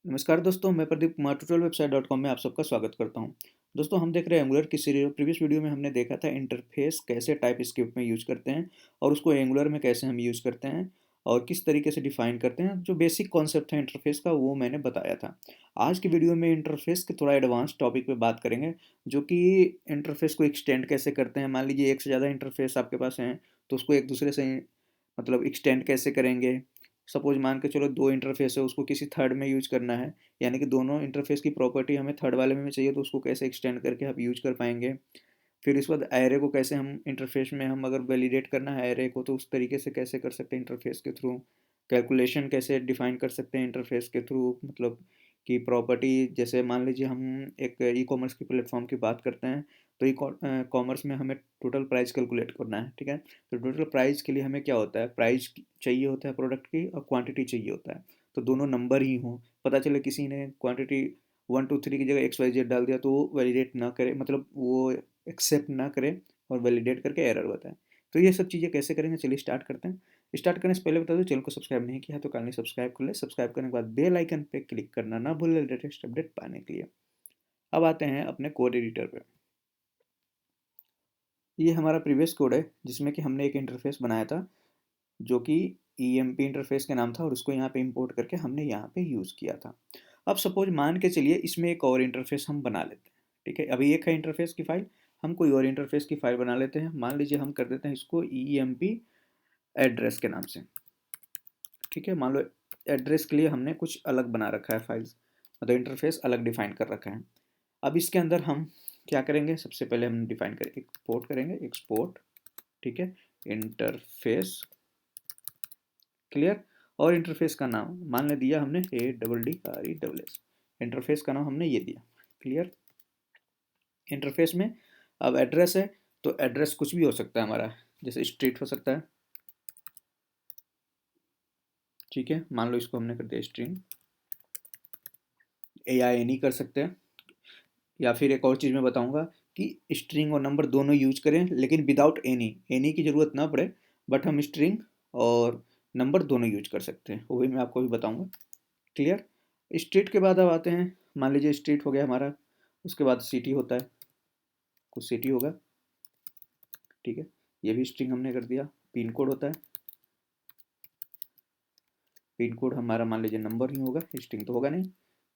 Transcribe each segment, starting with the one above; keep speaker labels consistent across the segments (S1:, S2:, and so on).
S1: नमस्कार दोस्तों, मैं Pradeep Kumar tutorial website dot com में आप सबका स्वागत करता हूं। दोस्तों, हम देख रहे हैं एंगुलर की सीरीज। प्रीवियस वीडियो में हमने देखा था इंटरफेस कैसे टाइप स्क्रिप्ट में यूज करते हैं और उसको एंगुलर में कैसे हम यूज करते हैं और किस तरीके से डिफाइन करते हैं। जो बेसिक कॉन्सेप्ट है इंटरफेस का वो मैंने बताया था। आज की वीडियो में इंटरफेस के थोड़ा एडवांस टॉपिक पे बात करेंगे, जो कि इंटरफेस को एक्सटेंड कैसे करते हैं। मान लीजिए एक से ज़्यादा इंटरफेस आपके पास हैं, तो उसको एक दूसरे से मतलब एक्सटेंड कैसे करेंगे। सपोज मान के चलो दो इंटरफेस है, उसको किसी थर्ड में यूज करना है, यानी कि दोनों इंटरफेस की प्रॉपर्टी हमें थर्ड वाले में चाहिए, तो उसको कैसे एक्सटेंड करके आप यूज कर पाएंगे। फिर इसके बाद एरे को कैसे हम इंटरफेस में, हम अगर वैलिडेट करना है एरे को, तो उस तरीके से कैसे कर सकते हैं इंटरफेस के थ्रू। कैलकुलेशन कैसे डिफाइन कर सकते हैं इंटरफेस के थ्रू, मतलब कि प्रॉपर्टी, जैसे मान लीजिए हम एक ई कॉमर्स की प्लेटफॉर्म की बात करते हैं, तो ई कॉमर्स में हमें टोटल प्राइस कैलकुलेट करना है। ठीक है, तो टोटल प्राइस के लिए हमें क्या होता है, प्राइस चाहिए होता है प्रोडक्ट की और क्वांटिटी चाहिए होता है। तो दोनों नंबर ही हों, पता चले किसी ने क्वांटिटी 1 2 3 की जगह XYZ डाल दिया, तो वो वैलिडेट ना करे, मतलब वो एक्सेप्ट ना करे और वैलिडेट करके एरर बताए। तो ये सब चीज़ें कैसे करेंगे, चलिए स्टार्ट करते हैं। स्टार्ट करने से पहले बता दो, चैनल को सब्सक्राइब नहीं किया है तो काइंडली सब्सक्राइब कर ले। सब्सक्राइब करने के बाद बेल आइकन पे क्लिक करना ना भूलें लेटेस्ट अपडेट पाने के लिए। अब आते हैं अपने कोड एडिटर पे। ये हमारा प्रीवियस कोड है जिसमें कि हमने एक इंटरफेस बनाया था, जो कि EMP इंटरफेस के नाम था, और उसको यहाँ पे इंपोर्ट करके हमने यहाँ पे यूज़ किया था। अब सपोज मान के चलिए इसमें एक और इंटरफेस हम बना लेते हैं। ठीक है, अभी एक है इंटरफेस की फाइल, हम कोई और इंटरफेस की फाइल बना लेते हैं। मान लीजिए हम कर देते हैं इसको EMP एड्रेस के नाम से। ठीक है, मान लो एड्रेस के लिए हमने कुछ अलग बना रखा है फाइल्स, मतलब इंटरफेस अलग डिफाइन कर रखा है। अब इसके अंदर हम क्या करेंगे, सबसे पहले हम डिफाइन करेंगे, एक्सपोर्ट करेंगे, एक्सपोर्ट। ठीक है, इंटरफेस क्लियर। और इंटरफेस का नाम मान ले दिया हमने ADDRESS। इंटरफेस का नाम हमने ये दिया, क्लियर। इंटरफेस में अब एड्रेस है, तो एड्रेस कुछ भी हो सकता है हमारा, जैसे स्ट्रीट हो सकता है। ठीक है, मान लो इसको हमने कर दिया स्ट्रिंग, AINE कर सकते हैं। या फिर एक और चीज़ मैं बताऊंगा कि स्ट्रिंग और नंबर दोनों यूज करें, लेकिन विदाउट एनी की ज़रूरत ना पड़े, बट हम स्ट्रिंग और नंबर दोनों यूज कर सकते हैं, वो भी मैं आपको भी बताऊंगा, क्लियर। स्ट्रीट के बाद अब आते हैं, मान लीजिए स्ट्रीट हो गया हमारा, उसके बाद सिटी होता है, कुछ सिटी होगा। ठीक है, ये भी स्ट्रिंग हमने कर दिया। पिन कोड होता है, पिन कोड हमारा मान लीजिए नंबर ही होगा, स्ट्रिंग तो होगा नहीं।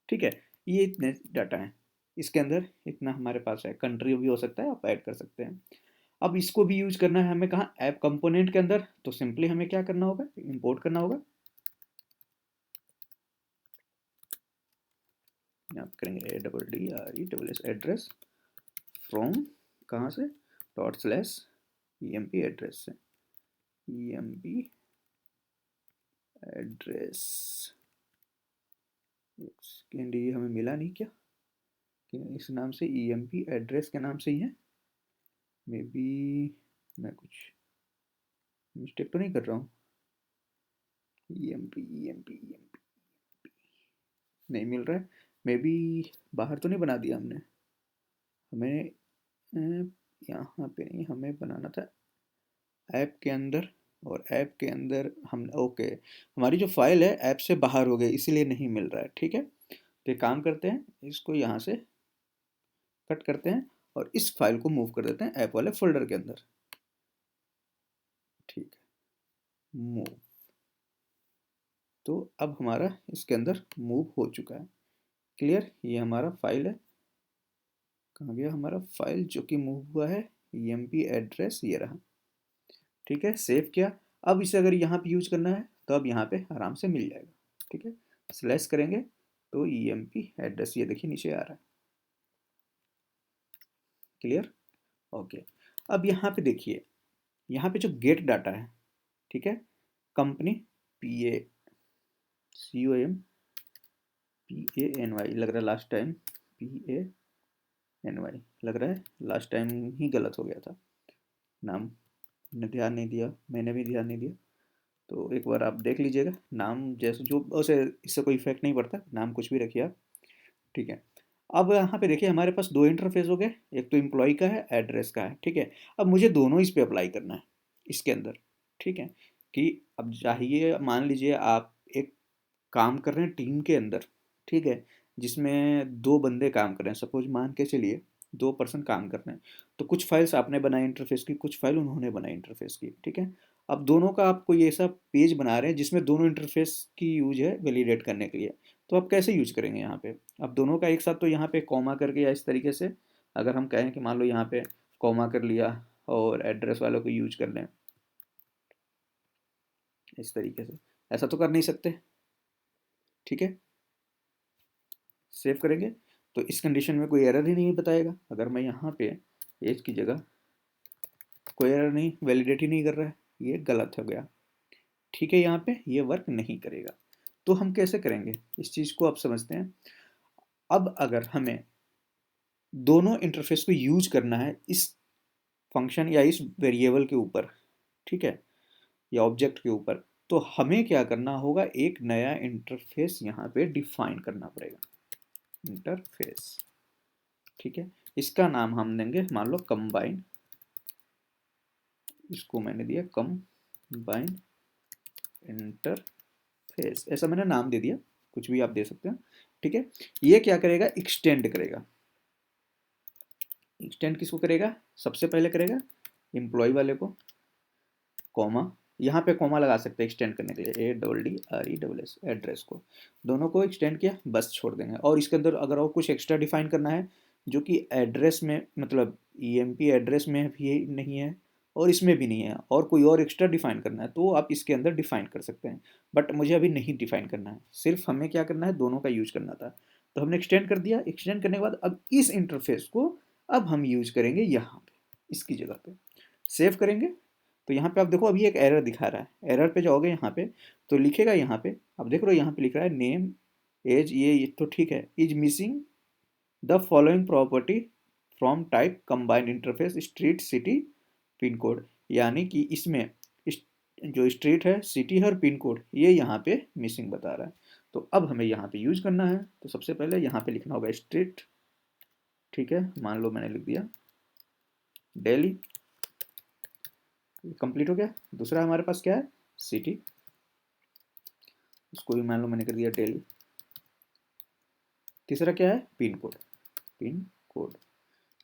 S1: ठीक है, ये इतने डाटा हैं इसके अंदर, इतना हमारे पास है। कंट्री भी हो सकता है, आप ऐड कर सकते हैं। अब इसको भी यूज करना है हमें कहाँ, ऐप कंपोनेंट के अंदर। तो सिंपली हमें क्या करना होगा, इंपोर्ट करना होगा। यहाँ पे करेंगे ADDRESS एड्रेस फ्रॉम, कहाँ से, ./EMP एड्रेस से, EMP एड्रेस। कैंडी हमें मिला नहीं क्या, कि इस नाम से EMP एड्रेस के नाम से ही है। मे बी मैं कुछ मिस्टेक तो नहीं कर रहा हूँ। EMP नहीं मिल रहा है। मे बी बाहर तो नहीं बना दिया हमने, हमें यहाँ पे नहीं, हमें बनाना था ऐप के अंदर। और ऐप के अंदर हम, ओके, हमारी जो फाइल है ऐप से बाहर हो गई, इसीलिए नहीं मिल रहा है। ठीक है, तो एक काम करते हैं, इसको यहाँ से कट करते हैं और इस फाइल को मूव कर देते हैं ऐप वाले फोल्डर के अंदर। ठीक है, मूव। तो अब हमारा इसके अंदर मूव हो चुका है, क्लियर। ये हमारा फाइल है, कहाँ गया हमारा फाइल जो कि मूव हुआ है, EMP एड्रेस ये रहा। ठीक है, सेव किया। अब इसे अगर यहाँ पे यूज करना है तो अब यहाँ पे आराम से मिल जाएगा। ठीक है, स्लैश करेंगे तो EMP एड्रेस ये देखिए नीचे आ रहा है, क्लियर। ओके, अब यहाँ पे देखिए, यहाँ पे जो गेट डाटा है, ठीक है, कंपनी PACOM PANY लग रहा है, लास्ट टाइम PANY लग रहा है, लास्ट टाइम ही गलत हो गया था नाम, ने ध्यान नहीं दिया, मैंने भी ध्यान नहीं दिया। तो एक बार आप देख लीजिएगा, नाम जैसे जो उसे, इससे कोई इफेक्ट नहीं पड़ता, नाम कुछ भी रखिए आप। ठीक है, अब यहाँ पे देखिए हमारे पास दो इंटरफेस हो गए, एक तो एम्प्लॉय का है, एड्रेस का है। ठीक है, अब मुझे दोनों इस पे अप्लाई करना है इसके अंदर। ठीक है, कि अब चाहिए, मान लीजिए आप एक काम कर रहे हैं टीम के अंदर, ठीक है, जिसमें 2 बंदे काम कर रहे हैं, सपोज़ मान के चलिए 2 पर्सन काम कर रहे हैं, तो कुछ फाइल्स आपने बनाई इंटरफ़ेस की, कुछ फाइल उन्होंने बनाई इंटरफ़ेस की, ठीक है? अब दोनों का आप कोई ऐसा पेज बना रहे हैं जिसमें दोनों इंटरफ़ेस की यूज़ है वैलिडेट करने के लिए, तो आप कैसे यूज़ करेंगे यहाँ पे? अब दोनों का एक साथ तो यहाँ पे कॉमा करके या इस तरीके से अगर हम कहें कि मान लो यहाँ पे कॉमा कर लिया और एड्रेस वालों को यूज़ कर लें, इस तरीके से, ऐसा तो कर नहीं सकते, ठीक है? सेव करेंगे तो इस कंडीशन में कोई एरर ही नहीं बताएगा। अगर मैं यहाँ पे एज की जगह कोई एरर नहीं, वैलिडेट ही नहीं कर रहा है, ये गलत हो गया, ठीक है? यहाँ पे ये वर्क नहीं करेगा। तो हम कैसे करेंगे इस चीज़ को, आप समझते हैं। अब अगर हमें दोनों इंटरफेस को यूज करना है इस फंक्शन या इस वेरिएबल के ऊपर, ठीक है, या ऑब्जेक्ट के ऊपर, तो हमें क्या करना होगा, एक नया इंटरफेस यहाँ पे डिफाइन करना पड़ेगा, इंटरफेस, ठीक है? इसका नाम हम देंगे मान लो कंबाइन, इसको मैंने दिया कंबाइन इंटरफेस, ऐसा मैंने नाम दे दिया, कुछ भी आप दे सकते हैं, ठीक है? ये क्या करेगा, एक्सटेंड करेगा। एक्सटेंड किसको करेगा, सबसे पहले करेगा एम्प्लॉय वाले को, कॉमा, यहाँ पे कॉमा लगा सकते हैं एक्सटेंड करने के लिए, ADDRESS, एड्रेस को, दोनों को एक्सटेंड किया, बस छोड़ देंगे। और इसके अंदर अगर और कुछ एक्स्ट्रा डिफाइन करना है जो कि एड्रेस में, मतलब EMP एड्रेस में भी नहीं है और इसमें भी नहीं है, और कोई और एक्स्ट्रा डिफाइन करना है तो आप इसके अंदर डिफाइन कर सकते हैं, बट मुझे अभी नहीं डिफाइन करना है, सिर्फ हमें क्या करना है, दोनों का यूज करना था। तो हमने एक्सटेंड कर दिया, एक्सटेंड करने के बाद अब इस इंटरफेस को अब हम यूज करेंगे यहाँ पे, इसकी जगह पे सेव करेंगे। तो यहाँ पे आप देखो अभी एक एरर दिखा रहा है, एरर पे जाओगे यहाँ पे तो लिखेगा, यहाँ पे आप देख रहे हो, यहाँ पे लिख रहा है नेम एज, ये तो ठीक है, is missing the following property from type combined interface street city pin code, यानी कि इसमें जो स्ट्रीट है, सिटी है और पिन कोड, ये यहाँ पे मिसिंग बता रहा है। तो अब हमें यहाँ पे यूज करना है, तो सबसे पहले यहाँ पे लिखना होगा स्ट्रीट, ठीक है, मान लो मैंने लिख दिया दिल्ली, कंप्लीट हो गया। दूसरा हमारे पास क्या है, सिटी, इसको भी मान लो मैंने कर दिया दिल्ली। तीसरा क्या है, पिन कोड, पिन कोड,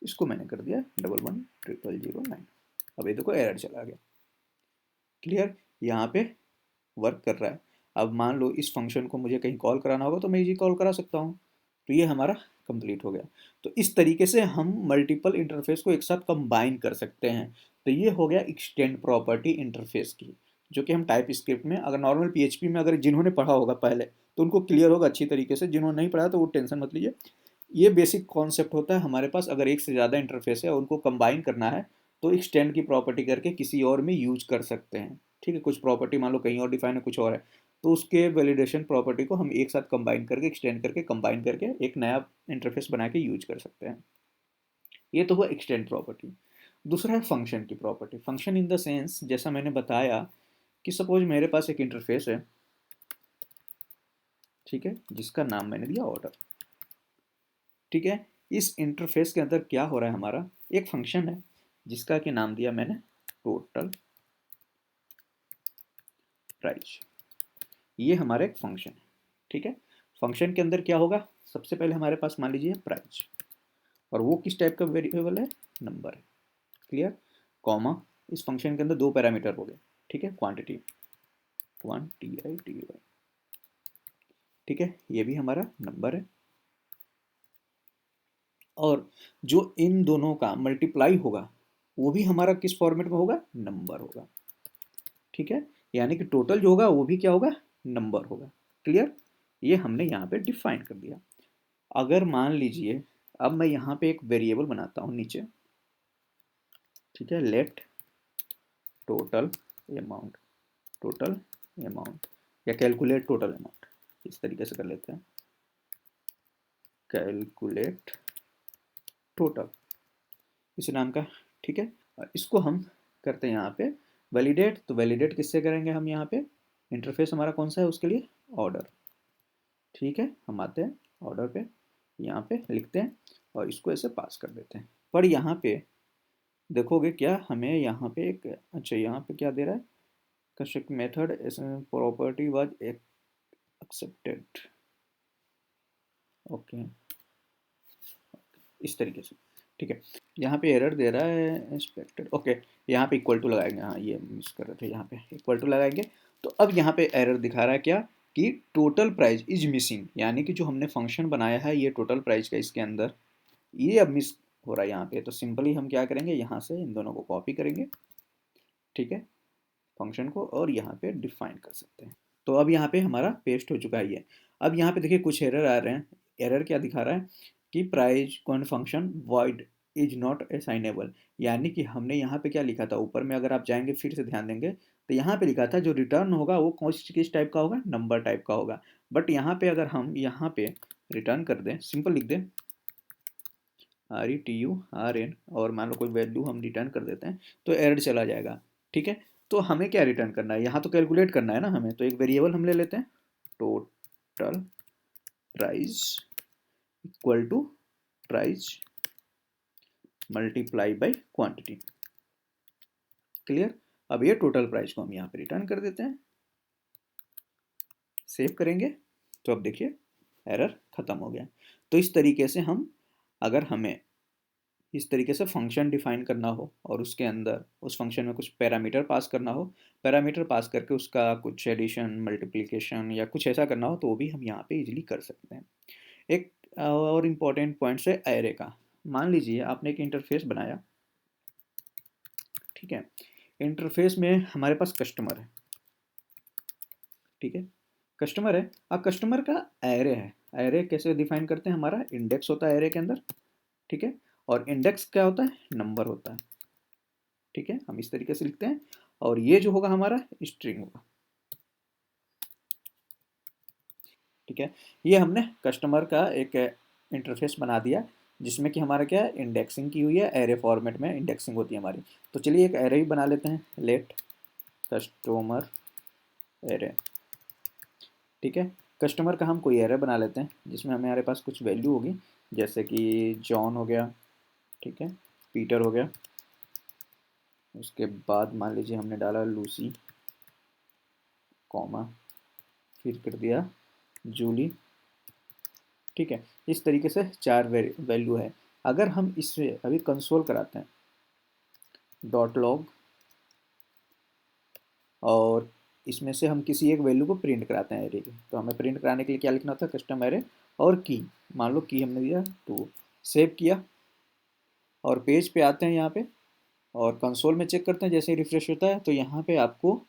S1: इसको मैंने कर दिया 110009। अब ये देखो एरर चला गया, क्लियर, यहाँ पे वर्क कर रहा है। अब मान लो इस फंक्शन को मुझे कहीं कॉल कराना होगा तो मैं इजी कॉल करा सकता हूँ, तो ये हमारा कंप्लीट हो गया। तो इस तरीके से हम मल्टीपल इंटरफेस को एक साथ कंबाइन कर सकते हैं। तो ये हो गया एक्सटेंड प्रॉपर्टी इंटरफेस की, जो कि हम टाइप स्क्रिप्ट में, अगर नॉर्मल PHP में अगर जिन्होंने पढ़ा होगा पहले तो उनको क्लियर होगा अच्छी तरीके से, जिन्होंने नहीं पढ़ा तो वो टेंशन मत लीजिए। ये बेसिक कॉन्सेप्ट होता है हमारे पास, अगर एक से ज़्यादा इंटरफेस है और उनको कंबाइन करना है तो एक्सटेंड की प्रॉपर्टी करके किसी और में यूज कर सकते हैं, ठीक है? कुछ प्रॉपर्टी मान लो कहीं और डिफाइन है, कुछ और है, तो उसके वैलिडेशन प्रॉपर्टी को हम एक साथ कंबाइन करके, एक्सटेंड करके, कंबाइन करके एक नया इंटरफेस बना के यूज कर सकते हैं। ये तो हुआ एक्सटेंड प्रॉपर्टी। दूसरा है फंक्शन की property. Function in the sense, जैसा मैंने बताया कि सपोज मेरे पास एक इंटरफेस है, ठीक है, जिसका नाम मैंने दिया ऑर्डर, ठीक है? इस इंटरफेस के अंदर क्या हो रहा है, हमारा एक फंक्शन है जिसका कि नाम दिया मैंने टोटल प्राइस, ये हमारा एक फंक्शन है, ठीक है? फंक्शन के अंदर क्या होगा, सबसे पहले हमारे पास मान लीजिए प्राइस, और वो किस टाइप का वेरिएबल है, नंबर है, क्लियर, कॉमा, इस फंक्शन के अंदर 2 पैरामीटर हो गए, ठीक है, क्वांटिटी, क्वांटिटी, ठीक है, ये भी हमारा नंबर है, और जो इन दोनों का मल्टीप्लाई होगा वो भी हमारा किस फॉर्मेट में होगा, नंबर होगा, ठीक है? यानी कि टोटल जो होगा वो भी क्या होगा, नंबर होगा, क्लियर? ये हमने यहाँ पे डिफाइन कर दिया। अगर मान लीजिए अब मैं यहाँ पे एक वेरिएबल बनाता हूँ नीचे, ठीक है, let total amount, total amount, या कैलकुलेट टोटल अमाउंट, इस तरीके से कर लेते हैं, कैलकुलेट टोटल, इस नाम का, ठीक है? और इसको हम करते हैं यहाँ पे वैलिडेट, तो वैलिडेट किससे करेंगे हम, यहाँ पे इंटरफेस हमारा कौन सा है उसके लिए, ऑर्डर, ठीक है? हम आते हैं ऑर्डर पे, यहाँ पे लिखते हैं और इसको ऐसे पास कर देते हैं। पर यहाँ पे देखोगे क्या, हमें यहाँ पे एक, अच्छा यहाँ पे क्या दे रहा है, construct method property was accepted, okay, इस तरीके से, ठीक है। यहाँ पे एरर दे रहा है एक्सपेक्टेड, ओके, यहाँ पे इक्वल टू लगाएंगे, हाँ ये मिस कर रहे थे, यहाँ पे इक्वल टू लगाएंगे। तो अब यहाँ पे एरर दिखा रहा है क्या, कि टोटल प्राइस इज मिसिंग, यानी कि जो हमने फंक्शन बनाया है ये टोटल प्राइस का इसके अंदर, ये अब मिस हो रहा है यहाँ पे। तो सिंपली हम क्या करेंगे, यहाँ से इन दोनों को कॉपी करेंगे, ठीक है, फंक्शन को, और यहाँ पे डिफाइन कर सकते हैं। तो अब यहाँ पे हमारा पेस्ट हो चुका है ये। अब यहाँ पे देखिए कुछ एरर आ रहे हैं। एरर क्या दिखा रहा है कि प्राइस कौन function void is not assignable, यानी कि हमने यहाँ पे क्या लिखा था ऊपर में, अगर आप जाएंगे फिर से ध्यान देंगे तो यहाँ पे लिखा था जो रिटर्न होगा वो कौन किस टाइप का होगा, नंबर टाइप का होगा। बट यहाँ पे अगर हम यहाँ पे रिटर्न कर दें, सिंपल लिख दें RETURN, और मान लो कोई वैल्यू हम रिटर्न कर देते हैं तो एरर चला जाएगा, ठीक है। तो हमें क्या रिटर्न करना है, यहाँ तो कैलकुलेट करना है ना हमें, तो एक वेरिएबल हम ले लेते हैं, total price equal to price multiply by quantity, clear. अब ये टोटल प्राइस को हम यहाँ पे रिटर्न कर देते हैं, सेव करेंगे, तो अब देखिए एरर खत्म हो गया। तो इस तरीके से हम, अगर हमें इस तरीके से फंक्शन डिफाइन करना हो और उसके अंदर उस फंक्शन में कुछ पैरामीटर पास करना हो, पैरामीटर पास करके उसका कुछ एडिशन मल्टीप्लिकेशन या कुछ ऐसा करना हो, तो वो भी हम यहाँ पे इजीली कर सकते हैं। एक और इम्पॉर्टेंट पॉइंट्स है एरे का। मान लीजिए आपने एक इंटरफेस बनाया, ठीक है, इंटरफेस में हमारे पास कस्टमर है, ठीक है, कस्टमर है। अब कस्टमर का एरे है, एरे कैसे डिफाइन करते हैं, हमारा इंडेक्स होता है एरे के अंदर, ठीक है, और इंडेक्स क्या होता है, नंबर होता है, ठीक है, हम इस तरीके से लिखते हैं। और ये जो होगा हमारा स्ट्रिंग होगा, ठीक है। ये हमने कस्टमर का एक इंटरफेस बना दिया जिसमें कि हमारा क्या है, इंडेक्सिंग की हुई है, एरे फॉर्मेट में इंडेक्सिंग होती है हमारी। तो चलिए एक एरे ही बना लेते हैं, लेट कस्टमर एरे, ठीक है। कस्टमर का हम कोई एरे बना लेते हैं जिसमें हमारे पास कुछ वैल्यू होगी, जैसे कि जॉन हो गया, ठीक है, पीटर हो गया, उसके बाद मान लीजिए हमने डाला लूसी, कॉमा, फिर कर दिया जूली, ठीक है। इस तरीके से 4 वैल्यू है। अगर हम इससे अभी कंसोल कराते हैं डॉट लॉग, और इसमें से हम किसी एक वैल्यू को प्रिंट कराते हैं एरे की, तो हमें प्रिंट कराने के लिए क्या लिखना होता है, कस्टम एरे और की, मान लो की हमने दिया 2, सेव किया, और पेज पे आते हैं यहाँ पे, और कंसोल में चेक करते हैं, जैसे ही रिफ्रेश होता है तो यहाँ पे आपको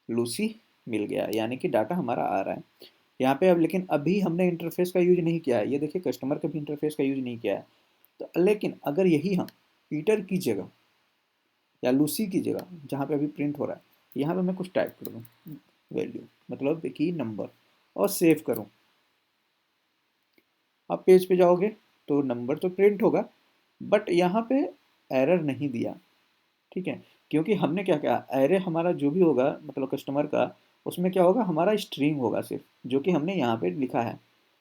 S1: लूसी मिल गया, यानी कि डाटा हमारा आ रहा है यहाँ पे। अब लेकिन अभी हमने इंटरफेस का यूज नहीं किया है, ये देखिए कस्टमर का भी इंटरफेस का यूज नहीं किया है। तो लेकिन अगर यही हम पीटर की जगह या लूसी की जगह, जहाँ पे अभी प्रिंट हो रहा है, यहाँ पे मैं कुछ टाइप कर दूँ, वैल्यू मतलब की नंबर, और सेव करूँ, आप पेज पे जाओगे तो नंबर तो प्रिंट होगा, बट यहाँ पे एरर नहीं दिया, ठीक है। क्योंकि हमने क्या किया, एरे हमारा जो भी होगा मतलब कस्टमर का, उसमें क्या होगा, हमारा स्ट्रिंग होगा सिर्फ, जो कि हमने यहाँ पे लिखा है।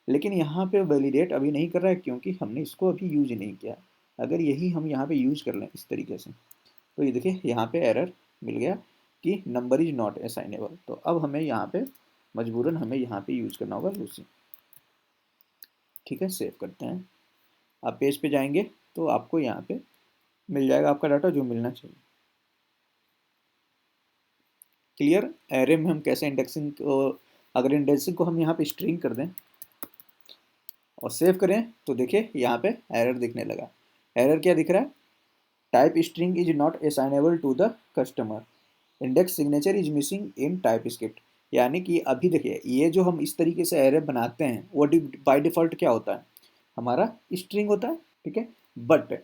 S1: लेकिन यहाँ पे वैलिडेट अभी नहीं कर रहा है क्योंकि हमने इसको अभी यूज नहीं किया। अगर यही हम यहाँ पे यूज कर लें इस तरीके से, तो ये देखिए यहाँ पे एरर मिल गया कि नंबर इज नॉट असाइनेबल। तो अब हमें यहाँ पे मजबूरन हमें यहाँ पे यूज करना होगा लूसी, ठीक है। सेव करते हैं, आप पेज पे जाएंगे तो आपको यहाँ पे मिल जाएगा आपका डाटा जो मिलना चाहिए, क्लियर। एरे में हम कैसे इंडेक्सिंग को, अगर इंडेक्सिंग को हम यहाँ पे स्ट्रिंग कर दें और सेव करें तो देखिए यहाँ पे एरर दिखने लगा। एरर क्या दिख रहा है, type string is not assignable to the customer, index signature is missing in TypeScript. यानी कि अभी देखिए ये जो हम इस तरीके से एरे बनाते हैं वो बाय डिफॉल्ट क्या होता है, हमारा स्ट्रिंग होता है, ठीक है। बट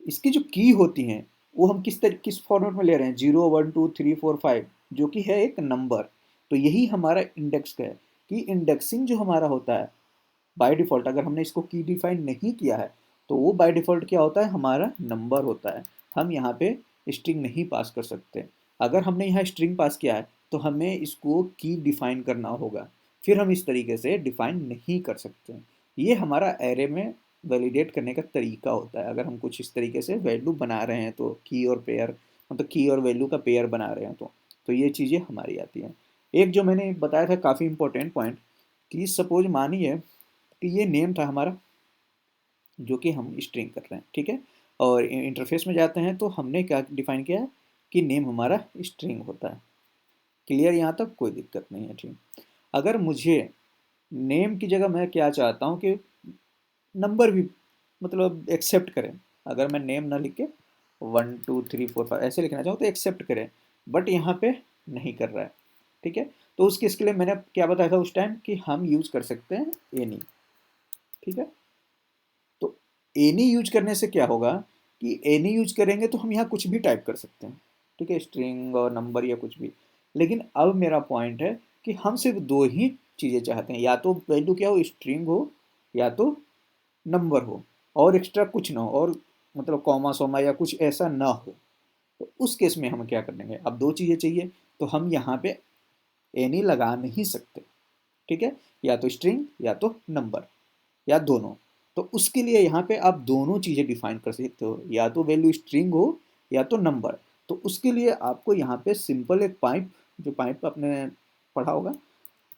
S1: इसकी जो की होती हैं वो हम किस फॉर्मेट में ले रहे हैं, 0 1 2 3 4 5, जो कि है एक नंबर। तो यही हमारा इंडेक्स का है कि इंडेक्सिंग जो हमारा होता है बाय डिफ़ॉल्ट, अगर हमने इसको की डिफाइन नहीं किया है तो वो बाय डिफ़ॉल्ट क्या होता है, हमारा नंबर होता है। हम यहाँ पे स्ट्रिंग नहीं पास कर सकते। अगर हमने यहाँ स्ट्रिंग पास किया है तो हमें इसको की डिफाइन करना होगा, फिर हम इस तरीके से डिफाइन नहीं कर सकते। ये हमारा एरे में वैलिडेट करने का तरीका होता है। अगर हम कुछ इस तरीके से वैल्यू बना रहे हैं तो की और पेयर, मतलब की और वैल्यू का पेयर बना रहे हैं तो ये चीज़ें हमारी आती हैं। एक जो मैंने बताया था काफ़ी इंपॉर्टेंट पॉइंट, कि सपोज मानिए कि ये नेम था हमारा जो कि हम स्ट्रिंग कर रहे हैं, ठीक है। और इंटरफेस में जाते हैं तो हमने क्या डिफाइन किया है कि नेम हमारा स्ट्रिंग होता है। क्लियर यहाँ तक, कोई दिक्कत नहीं है, ठीक। अगर मुझे नेम की जगह मैं क्या चाहता हूँ कि नंबर भी मतलब एक्सेप्ट करें, अगर मैं नेम ना लिख के 1 2 3 4 5 ऐसे लिखना चाहूँ तो एक्सेप्ट करें, बट यहाँ पे नहीं कर रहा है, ठीक है। तो उस केस के लिए मैंने क्या बताया था उस टाइम कि हम यूज कर सकते हैं एनी, ठीक है। तो एनी यूज करने से क्या होगा कि एनी यूज करेंगे तो हम यहाँ कुछ भी टाइप कर सकते हैं, ठीक है, स्ट्रिंग और नंबर या कुछ भी। लेकिन अब मेरा पॉइंट है कि हम सिर्फ दो ही चीज़ें चाहते हैं, या तो वैल्यू क्या हो, स्ट्रिंग हो या तो नंबर हो, और एक्स्ट्रा कुछ ना हो, और मतलब कॉमा सोमा या कुछ ऐसा ना हो। तो उस केस में हम क्या कर देंगे, अब दो चीज़ें चाहिए तो हम यहाँ पे एनी लगा नहीं सकते, ठीक है, या तो स्ट्रिंग या तो नंबर या दोनों। तो उसके लिए यहाँ पे आप दोनों चीज़ें डिफाइन कर सकते हो, या तो वैल्यू स्ट्रिंग हो या तो नंबर। तो उसके लिए आपको यहाँ पे सिंपल एक पाइप, जो पाइप आपने पढ़ा होगा,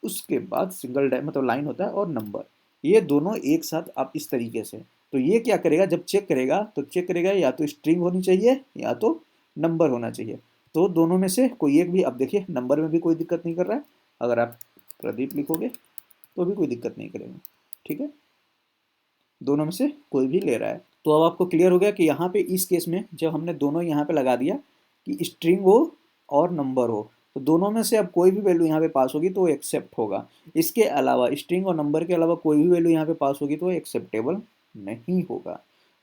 S1: उसके बाद सिंगल मतलब लाइन होता है और नंबर, ये दोनों एक साथ आप इस तरीके से। तो ये क्या करेगा, जब चेक करेगा तो चेक करेगा या तो स्ट्रिंग होनी चाहिए या तो नंबर होना चाहिए। तो दोनों में से कोई एक भी, अब देखिए नंबर में भी कोई दिक्कत नहीं कर रहा है, अगर आप प्रदीप लिखोगे तो भी कोई दिक्कत नहीं करेगा, ठीक है, दोनों में से कोई भी ले रहा है। तो अब आपको क्लियर हो गया कि यहाँ पे इस केस में जब हमने दोनों यहाँ पे लगा दिया कि स्ट्रिंग हो और नंबर हो, तो दोनों में से अब कोई भी वैल्यू यहाँ पे पास होगी तो एक्सेप्ट होगा। इसके अलावा स्ट्रिंग और नंबर के अलावा कोई भी वैल्यू यहाँ पे पास होगी तो एक्सेप्टेबल नहीं होगा।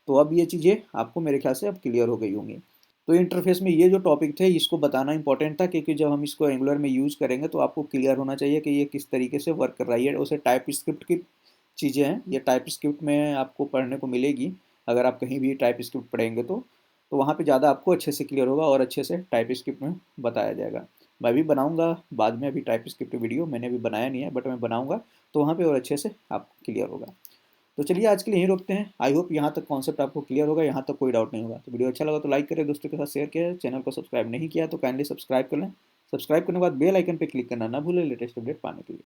S1: तो अब ये चीज़ें आपको मेरे ख्याल से अब क्लियर हो गई होंगी। तो इंटरफेस में ये जो टॉपिक थे इसको बताना इंपॉर्टेंट था, क्योंकि जब हम इसको एंगुलर में यूज़ करेंगे तो आपको क्लियर होना चाहिए कि ये किस तरीके से वर्क कर रहा है। उसे टाइप स्क्रिप्ट की चीज़ें हैं, ये टाइप स्क्रिप्ट में आपको पढ़ने को मिलेगी। अगर आप कहीं भी टाइप स्क्रिप्ट पढ़ेंगे तो वहाँ पे ज़्यादा आपको अच्छे से क्लियर होगा और अच्छे से टाइप स्क्रिप्ट में बताया जाएगा। मैं भी बनाऊंगा बाद में, अभी टाइप स्क्रिप्ट वीडियो मैंने अभी बनाया नहीं है, बट मैं बनाऊंगा तो वहाँ पे और अच्छे से आपको क्लियर होगा। तो चलिए आज के लिए यहीं रोकते हैं। आई होप यहाँ तक कॉन्सेप्ट आपको क्लियर होगा, यहाँ तक कोई डाउट नहीं होगा। तो वीडियो अच्छा लगा तो लाइक करें, दोस्तों के साथ शेयर करें, चैनल को सब्सक्राइब नहीं किया तो काइंडली सब्सक्राइब कर लें। सब्सक्राइब करने के बाद बेल आइकन पर क्लिक करना ना भूलें लेटेस्ट अपडेट पाने के लिए।